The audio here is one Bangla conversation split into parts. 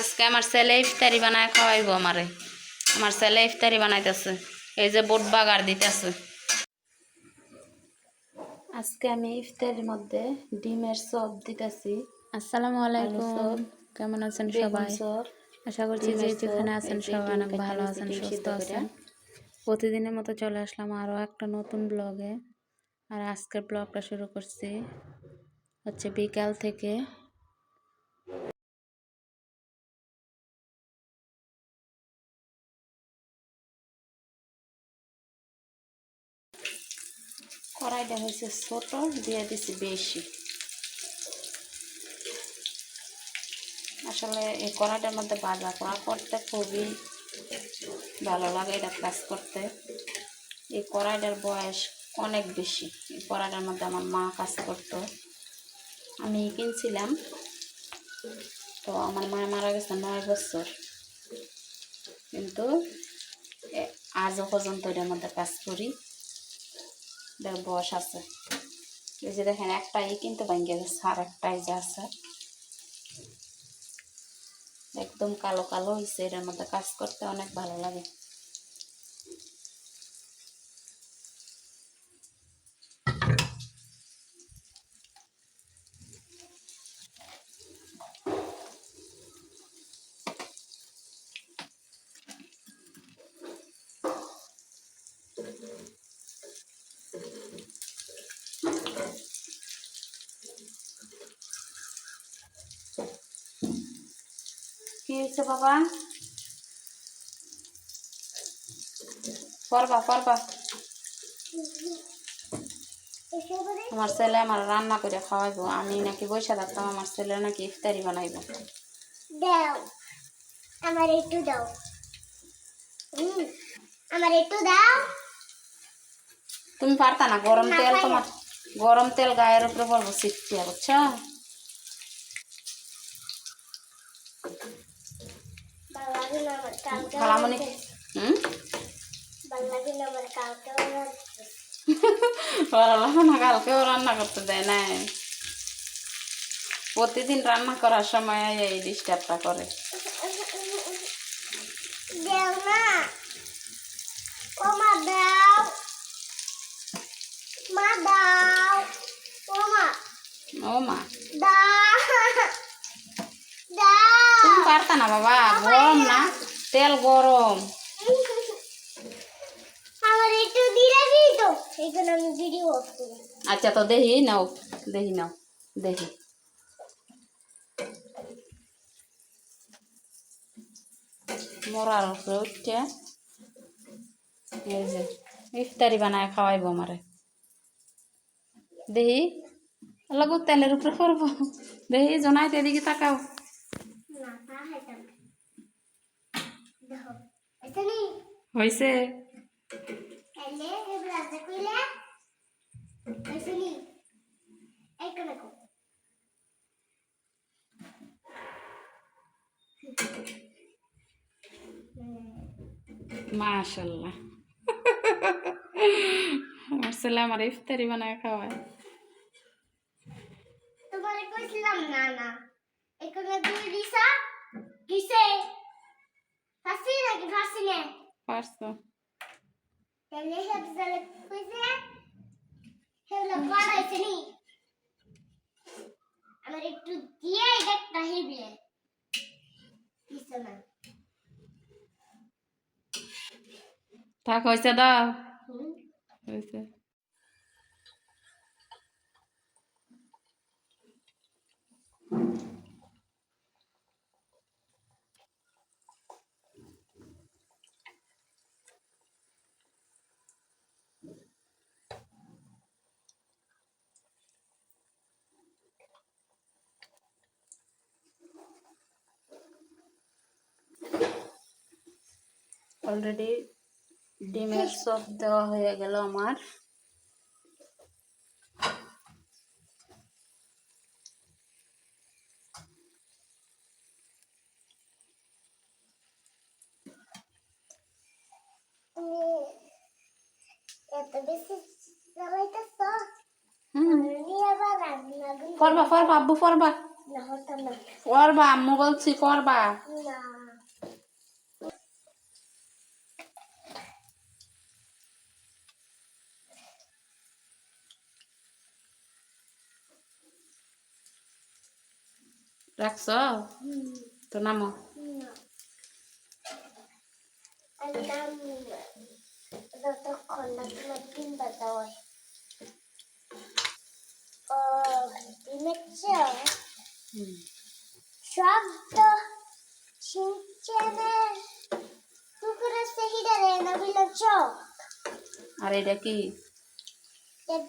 আজকে আমার ছেলে ইফতারি বানায় খাওয়াইবো আমারে। আমার ছেলে ইফতারি বানাইতেছে, এই যে বুট বাগার দিতেছে। আজকে আমি ইফতারির মধ্যে ডিমের চপ দিতেছি। আসসালামু আলাইকুম, কেমন আছেন সবাই? আশা করছি যে যেখানে আছেন সবাই অনেক ভালো আছেন, সুস্থ আছেন। প্রতিদিনের মতো চলে আসলাম আরও একটা নতুন ব্লগে। আর আজকের ব্লগটা শুরু করছি হচ্ছে বিকাল থেকে। কড়াইটা হয়েছে ছোট, দিয়ে দিছি বেশি। আসলে এই কড়াইটার মধ্যে ভাজা করা করতে খুবই ভালো লাগে, এটা কাজ করতে। এই কড়াইটার বয়স অনেক বেশি। এই কড়াইটার মধ্যে আমার মা কাজ করতো, আমি কিনছিলাম। তো আমার মা মারা গেছে 9 বছর, কিন্তু আজও পর্যন্ত এটার মধ্যে কাজ করি। এটার বয়স আছে। এই যে দেখেন, একটাই কিন্তু ভেঙে গেছে, আর একটাই যে আছে একদম কালো কালো হয়েছে। এটার মধ্যে কাজ করতে অনেক ভালো লাগে। কি হয়েছে বাবা? পড়বা পড়বা। আমার ছেলে আমার রান্না করে খাওয়াইবো, আমি নাকি বসে থাকতাম, আমার ছেলে নাকি ইফতারি বানাইবো। দাও, আমার একটু দাও। আমার একটু দাও। তুমি পারতা না? গরম তেল গায়ের উপরে বলবো শিখতে, বুঝছো? খালামণি ভালো লাগে না আমার কাউকে ভালো লাগে না, কালকেও রান্না করতে দেয় না। প্রতিদিন রান্না করার সময় এই ডিস্টার্বটা করে। দেও না, ও মা দাও, মা দাও, ও মা ও মা, দাও, দাও। তুমি পারতা না বাবা? গরম না, তেল গরম। আমার একটু দিলে দিই তো, এই জন্য আমি ভিডিও অফ করি। আচ্ছা, তো দেখি নাও, দেখি। মরার উপরে উঠছে, এই যে ইফতারি বানায় খাওয়াইবো আমারে। দেখি লাগো তেলের উপরে পড়বো। দেখি জোনাইতে, এদিকে তাকাও। না, তা খাইতাম না। দেখো, এটা নেই। হয়েছে? এলে এবার রাজা কইলে এটা নেই। এই কোন কো। মাশাল্লাহ, আমার ছেলে আমার ইফতারি বানায় খাওয়ায়। তোমারে কইছিলাম না না। এখানে তুমি দিছা? কিসে? ফাসি নাকি ফাসি নে? পারছো? তাহলে হেবজালে কইছে? হেবলা কড়াইছে নি? আমার একটু দিয়ে একটা হেবলে। দিছো না? থাক, হয়েছে, দাও। হুম। হয়েছে। অলরেডি ডিমের চপ দেওয়া হয়ে গেল আমার। এত বেশি জ্বালাইতেছ? করবা আব্বু, করবা। না হতাম না। করবা আম্মু বলছি, করবা। না রাখছ তো নামো। না আমি নাম যতক্ষণ না তোমার ডিম বাজা হয় ও ডিমের চেয়ে শব্দ সিনচেনের টুকরা সেহিদারে নবিল চোখ আর এটা কি?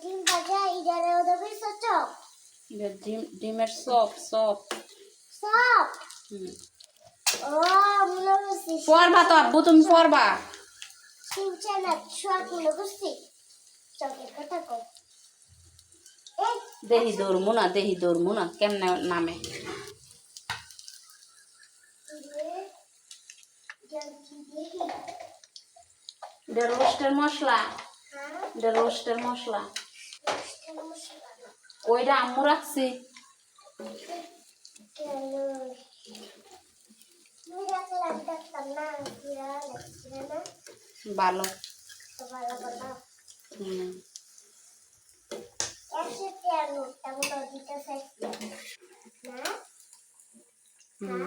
ডিম বাজা ইদারে নবিল চোখ এটা ডিমের সপ সপ। সব হুম ও মনে হচ্ছে পড়বা তো আব্বু, তুমি পড়বা। সিনচেনের সব মনে করছি চোখের কথা কো এই দেহি দৌড়মু না, দেহি দৌড়মু না, কেমনে নামে। এটা রোস্টের মশলা, এটা রোস্টের মশলা। ওইটা আম্মু রাখছি। ভালো। হুম হুম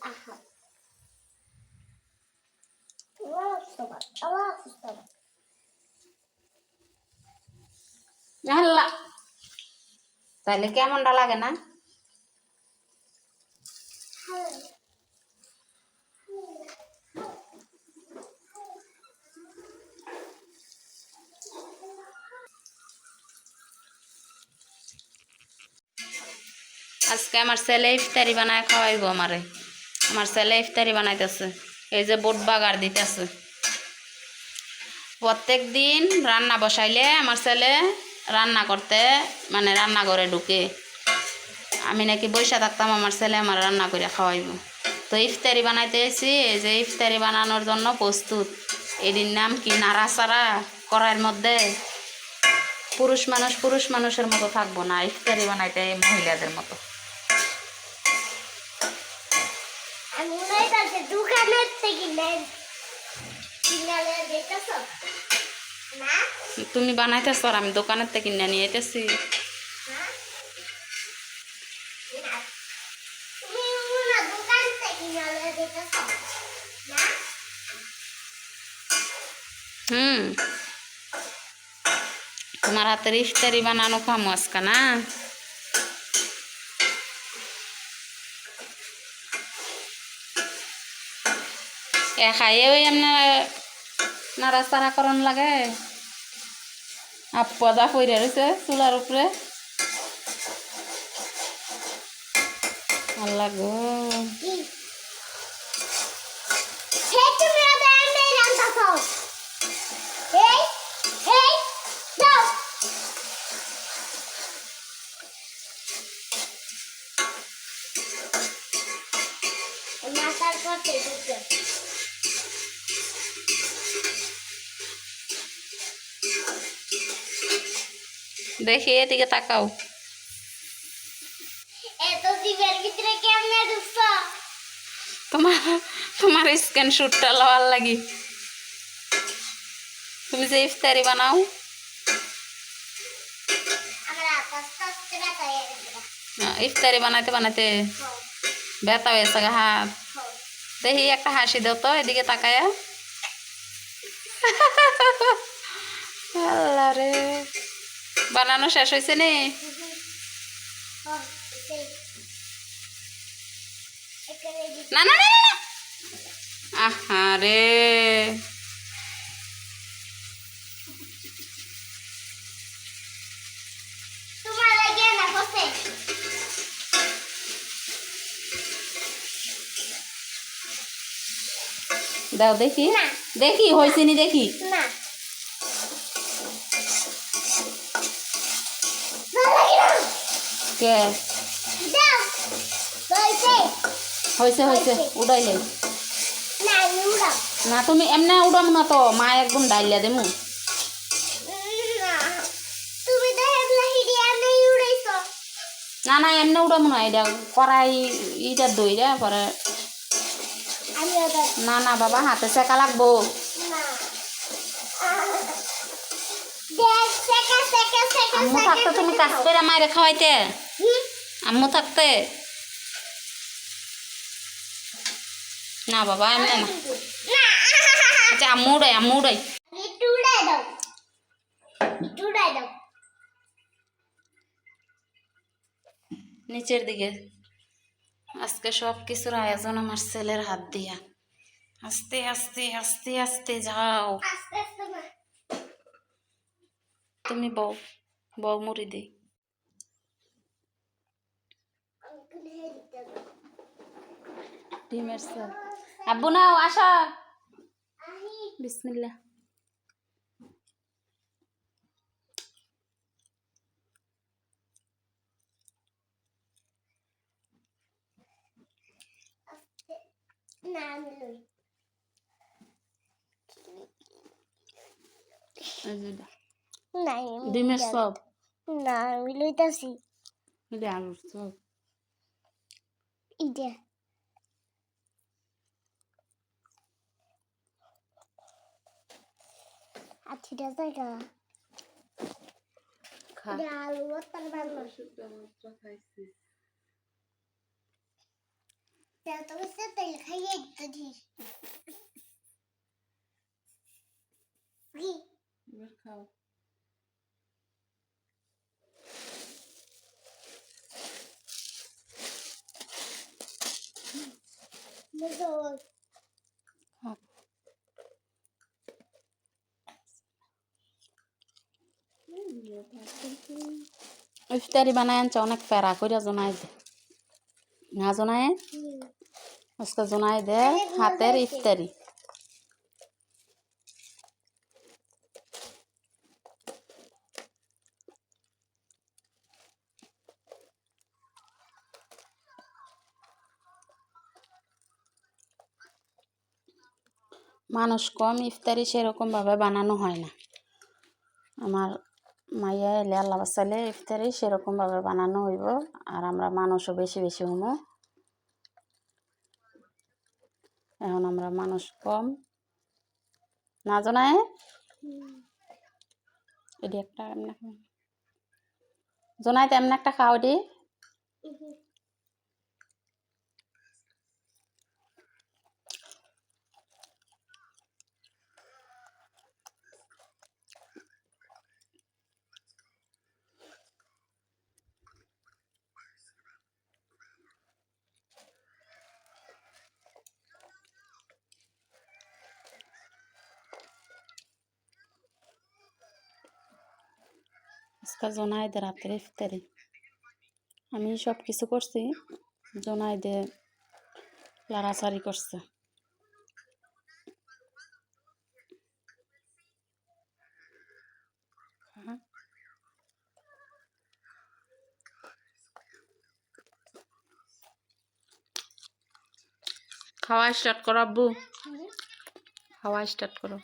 Aha. Allah Akbar. আল্লাহ, তাহলে কেমনটা লাগে না? আজকে আমার ছেলে ইফতারি বানায় খাওয়াইব আমারে। আমার ছেলে ইফতারি বানাইতেছে, এই যে বুট বাগার দিতেছে। প্রত্যেক দিন রান্না বসাইলে আমার ছেলে রান্না করতে মানে রান্নাঘরে ঢুকে। আমি নাকি বসে থাকতাম, আমার ছেলে আমার রান্না করে খাওয়াইব। তো ইফতারি বানাইতে এসেছি, এই যে ইফতারি বানানোর জন্য প্রস্তুত। এটির নাম কি? নাড়াচাড়া করার মধ্যে। পুরুষ মানুষের মতো থাকবো না, ইফতারি বানাইতে মহিলাদের মতো। দোকানের থেকে দেখতেছো না? তুমি বানাইতেছ আর আমি দোকানের থেকে কিনে নিয়ে যেতেছি। হুম, তোমার হাতের ইফতারি বানানো খামো আজকে না? খাইয়ে ওই এমনি নাড়াচাড়া করন লাগে। আপদা পইরা রয়েছে চুলার উপরে। আল্লাহ গো, দেখি এদিকে তাকাও। তোমার তোমার স্ক্রিনশটটা লওয়ার লাগি। তুমি যে ইফতারি বানাও, ইফতারি বানাইতে বানাইতে ব্যথা হয়েছে গা হাত। দেখি একটা হাসি দাও তো এদিকে তাকায়া। আল্লাহ রে, বানানো শেষ হয়েছে নি? না না না না, আহা রে, দাও দেখি, দেখি হয়েছে নি দেখি। কে হয়েছে হয়েছে উড়াইলে না আমি উড়াম না তুমি এমনি উড়াম না তো মা একদম ডাইলিয়া দেমু না তুমি তো হেবলা হিডিয়া নেই উড়াইছো না না এমনি উড়াম না এটা কড়াই ইটা দইরা পরে আমি ওটা না না বাবা হাতে সেকা লাগবো না দেখ সেকা সেকা সেকা আম্মু থাকতে তুমি কাজ করে মায়ের খাওয়াইতে আম্মু থাকতে না বাবা এমনি না আচ্ছা আম্মু উড়াই একটু উড়াই দাও একটু উড়াই দাও নিচের দিকে আজকে সব কিছুর আয়োজন আমার ছেলের হাত দিয়া আস্তে আস্তে আস্তে আস্তে যাও আস্তে আস্তে না তুমি বউ বউ মুড়ি দি আঙ্কেল হেডিটা দাও ডিমের সাল আব্বু নাও আসা আহি বিসমিল্লাহ আস্তে না আমি লই এই যে এটা, না ডিমের সব না আমি লইতাছি এটা আলুর সব ইটা আঠিটা জায়গা খা এটা আলু ভর্তার বান্না তুমি সে তেল খাইয়ে একটু দিস কি খাও মজা ইফতারি বানায় আনছে অনেক প্যারা করে জনাই দে না জনায় আজকে জনাই দে হাতের ইফতারি মানুষ কম ইফতারি সেরকম ভাবে বানানো হয় না আমার মাইয়া এলে আল্লাহ বাসালে ইফতারি সেরকম ভাবে বানানো হইব আর আমরা মানুষও বেশি বেশি হমো এখন আমরা মানুষ কম না জনায় এটি একটা এমনি জনাই তো এমনি একটা খাও দি আজকে জনাই দে রাতের ইফতারি আমি সব কিছু করছি জনাই দে লাড়াচাড়ি করছে খাওয়া স্টার্ট করো আব্বু খাওয়া স্টার্ট করো